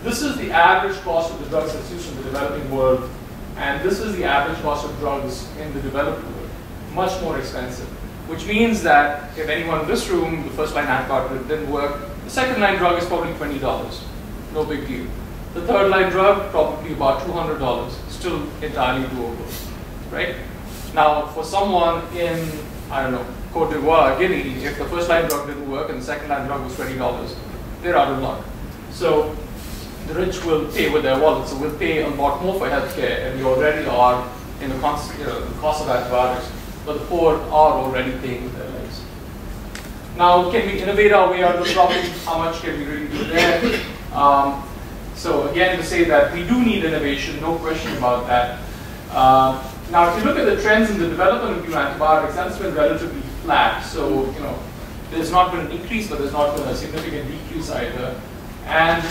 this is the average cost of the drugs that's used in the developing world, and this is the average cost of drugs in the developed world. Much more expensive. Which means that if anyone in this room, the first-line antibiotic didn't work, the second-line drug is probably $20. No big deal. The third-line drug, probably about $200. Still entirely doable, right? Now, for someone in, I don't know, Cote d'Ivoire, Guinea, if the first-line drug didn't work and the second-line drug was $20, they're out of luck. So the rich will pay with their wallets, so we'll pay a lot more for healthcare, and we already are in the cost of antibiotics, but the poor are already paying with their lives. Now, can we innovate our way out of the problem? How much can we really do there? So again, to say that we do need innovation, no question about that. Now, if you look at the trends in the development of new antibiotics, that's been relatively flat. So, there's not been an increase, but there's not been a significant decrease either. And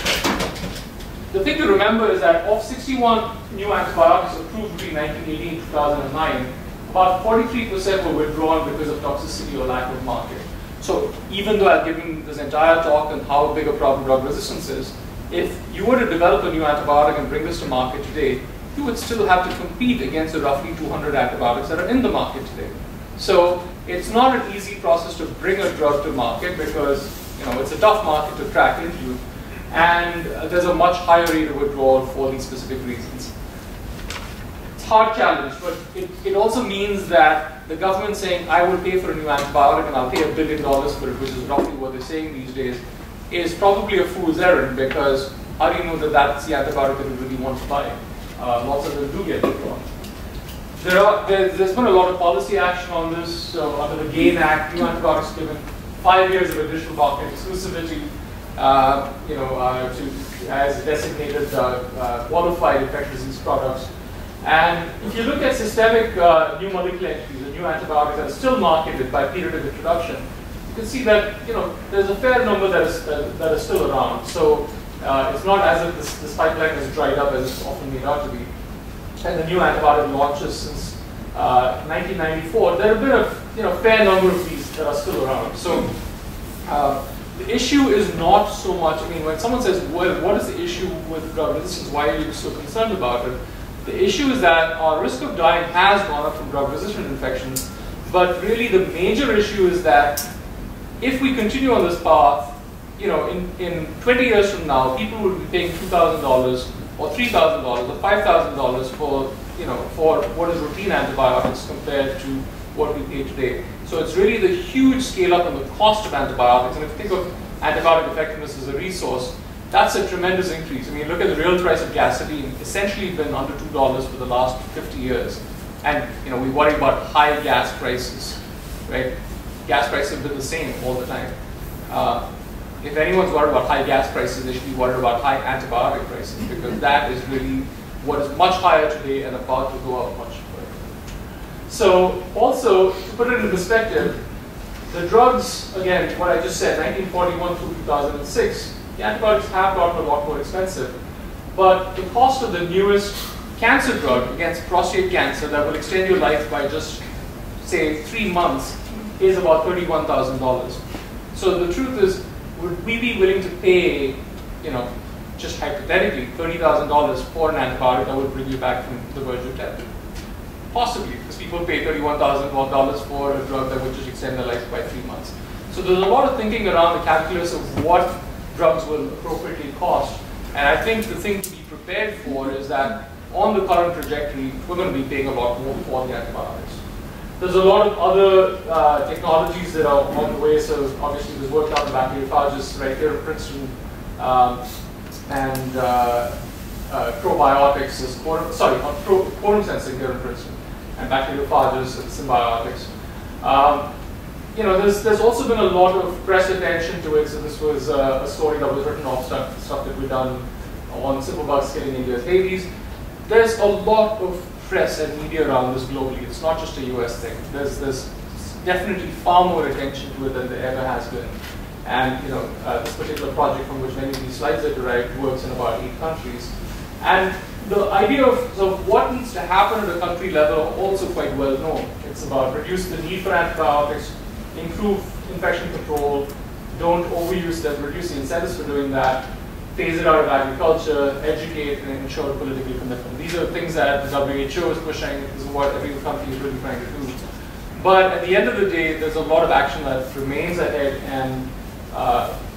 the thing to remember is that of 61 new antibiotics approved between 1980 and 2009, about 43% were withdrawn because of toxicity or lack of market. So even though I've given this entire talk on how big a problem drug resistance is, if you were to develop a new antibiotic and bring this to market today, you would still have to compete against the roughly 200 antibiotics that are in the market today. So it's not an easy process to bring a drug to market because it's a tough market to crack into, and there's a much higher rate of withdrawal for these specific reasons. It's a hard challenge, but it also means that the government saying, I will pay for a new antibiotic and I'll pay $1 billion for it, which is roughly what they're saying these days, is probably a fool's errand, because how do you know that that's the antibiotic that you really want to buy? Lots of them do get withdrawn. There's been a lot of policy action on this. So under the GAIN Act, new antibiotics given 5 years of additional market exclusivity, as designated qualified infectious disease products. And if you look at systemic new molecular entities, the new antibiotics that are still marketed by period of introduction, you can see that there's a fair number that is still around. So it's not as if this pipeline has dried up as it's often made out to be. And the new antibiotic launches since 1994, there have been a fair number of these that are still around. So the issue is not so much, when someone says, well, what is the issue with drug resistance, why are you so concerned about it? The issue is that our risk of dying has gone up from drug-resistant infections, but really the major issue is that if we continue on this path, in 20 years from now, people will be paying $2,000 or $3,000 or $5,000 for what is routine antibiotics compared to what we pay today. So it's really the huge scale up in the cost of antibiotics. And if you think of antibiotic effectiveness as a resource, that's a tremendous increase. Look at the real price of gasoline, essentially been under $2 for the last 50 years. And we worry about high gas prices, right? Gas prices have been the same all the time. If anyone's worried about high gas prices, they should be worried about high antibiotic prices, because that is really what is much higher today and about to go up much further. So also, to put it in perspective, the drugs, again, what I just said, 1941 through 2006, the antibiotics have gotten a lot more expensive. But the cost of the newest cancer drug against prostate cancer that will extend your life by just, say, 3 months is about $31,000. So the truth is, would we be willing to pay, just hypothetically, $30,000 for an antibiotic that would bring you back from the verge of death? Possibly, because people pay $31,000 for a drug that would just extend their life by 3 months. So there's a lot of thinking around the calculus of what drugs will appropriately cost. And I think the thing to be prepared for is that on the current trajectory, we're going to be paying a lot more for the antibiotics. There's a lot of other technologies that are on the way. So obviously there's work done in bacteriophages right here at Princeton, and probiotics is quorum sensing here in Princeton, and bacteriophages and symbiotics. There's also been a lot of press attention to it. So this was a story that was written off stuff that we've done on simple bugs killing India's babies. There's a lot of press and media around this globally. It's not just a US thing. There's definitely far more attention to it than there ever has been. And this particular project from which many of these slides are derived works in about 8 countries. And the idea of what needs to happen at a country level are also quite well known. It's about reduce the need for antibiotics, improve infection control, don't overuse them, reduce the incentives for doing that, phase it out of agriculture, educate, and ensure political commitment. These are things that the WHO is pushing. This is what every country is really trying to do. But at the end of the day, there's a lot of action that remains ahead, and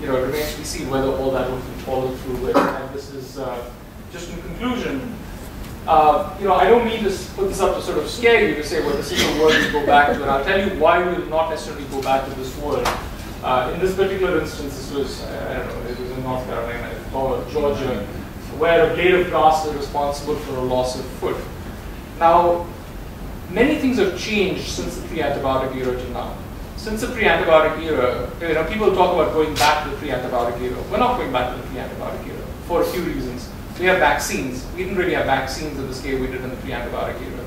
it remains to be seen whether all that will be followed through with. And this is just in conclusion. I don't mean to put this up to sort of scare you to say, well, this is the world we go back to, and I'll tell you why we will not necessarily go back to this world. In this particular instance, this was, I don't know, it was in North Carolina or Georgia, where a blade of grass is responsible for a loss of foot. Now, many things have changed since the pre-antibiotic era to now. Since the pre-antibiotic era, people talk about going back to the pre-antibiotic era. We're not going back to the pre-antibiotic era for a few reasons. We have vaccines. We didn't really have vaccines at the scale we did in the pre-antibiotic era.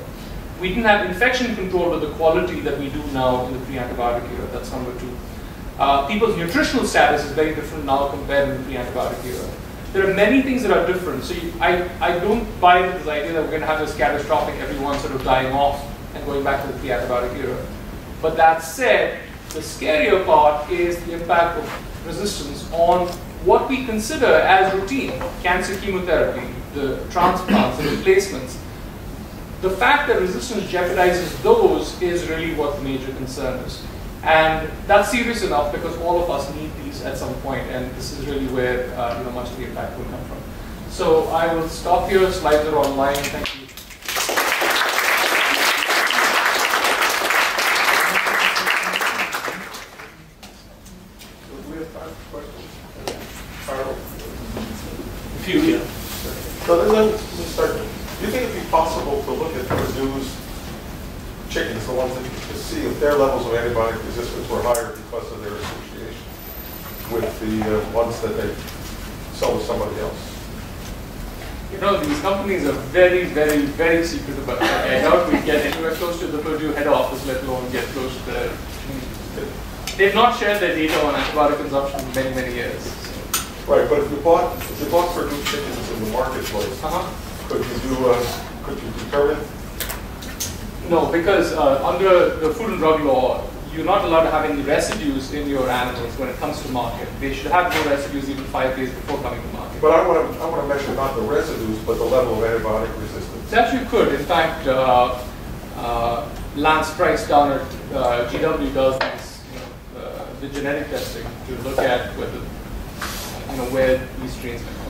We didn't have infection control with the quality that we do now in the pre-antibiotic era. That's number two. People's nutritional status is very different now compared to the pre-antibiotic era. There are many things that are different. So I don't buy into this idea that we're going to have this catastrophic everyone sort of dying off and going back to the pre-antibiotic era. But that said, the scarier part is the impact of resistance on what we consider as routine: cancer chemotherapy, the transplants, the replacements. The fact that resistance jeopardizes those is really what the major concern is. And that's serious enough because all of us need these at some point, and this is really where much of the impact will come from. So I will stop here. Slides are online. Thank you. So then let me start. Do you think it'd be possible to look at Purdue's chickens, the ones that to see if their levels of antibiotic resistance were higher because of their association with the ones that they sell to somebody else? These companies are very, very, very secret about that. I doubt we get anywhere close to the Purdue head office, let alone get close to their. They've not shared their data on antibiotic consumption in many, many years. Right, but if you bought Purdue chickens in the marketplace, could you determine? No, because under the Food and Drug Law, you're not allowed to have any residues in your animals when it comes to market. They should have no residues even 5 days before coming to market. But I want to measure not the residues, but the level of antibiotic resistance. That you could. In fact, Lance Price down at GW does these, the genetic testing to look at whether, where these strains come from.